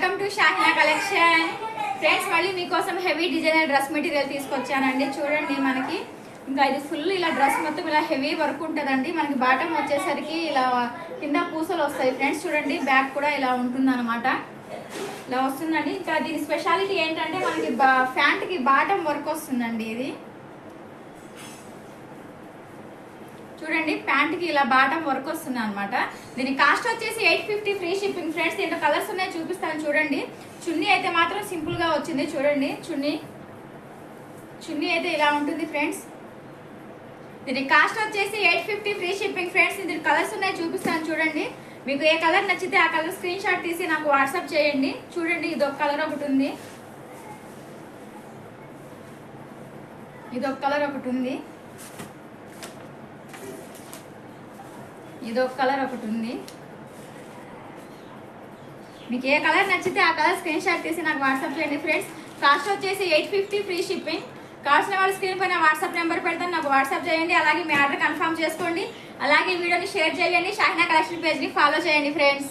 Welcome to Shahina collection friends. మళ్ళీ మీకోసం heavy designer dress material తీసుకొచ్చానండి. చూడండి, మనకి ఇంకా ఇది ఫుల్ ఇలా డ్రెస్ మొత్తం ఇలా హెవీ వర్క్ ఉంటుందండి. మనకి బాటమ్ వచ్చేసరికి ఇలా కింద పూసలు వస్తాయి ఫ్రెండ్స్. చూడండి, బ్యాక్ కూడా ఇలా ఉంటుంది అనమాట, ఇలా వస్తుందండి. ఇంకా దీని స్పెషాలిటీ ఏంటంటే మనకి ప్యాంట్కి బాటమ్ వర్క్ వస్తుందండి. ఇది చూడండి, ప్యాంట్కి ఇలా బాటమ్ వర్క్ వస్తుంది అనమాట. దీని కాస్ట్ వచ్చేసి 850 ఫ్రీ షిప్పింగ్ ఫ్రెండ్స్. దీంట్లో కలర్స్ ఉన్నాయి, చూపిస్తాను చూడండి. చున్నీ అయితే మాత్రం సింపుల్ గా వచ్చింది. చూడండి, చున్నీ అయితే ఇలా ఉంటుంది ఫ్రెండ్స్. దీని కాస్ట్ వచ్చేసి 850 ఫ్రీ షిప్పింగ్ ఫ్రెండ్స్. దీని కలర్స్ ఉన్నాయి, చూపిస్తాను చూడండి. మీకు ఏ కలర్ నచ్చితే ఆ కలర్ స్క్రీన్ షాట్ తీసి నాకు వాట్సాప్ చేయండి. చూడండి, ఇదొక కలర్ ఒకటి ఉంది, ఇదొక కలర్ ఒకటి ఉంది, ఇదొక కలర్ ఒకటి ఉంది. మీకు ఏ కలర్ నచ్చితే ఆ కలర్ స్క్రీన్ షాట్ తీసి నాకు వాట్సాప్ చేయండి ఫ్రెండ్స్. కాస్ట్ వచ్చేసి 850 ఫ్రీ షిప్పింగ్. కావాల్సిన వాళ్ళు స్క్రీన్ పైన వాట్సాప్ నెంబర్ పెడతాను, నాకు వాట్సాప్ చేయండి. అలాగే మీ ఆర్డర్ కన్ఫర్మ్ చేసుకోండి. అలాగే వీడియోని షేర్ చేయండి. షాహినా కలెక్షన్ పేజ్ని ఫాలో చేయండి ఫ్రెండ్స్.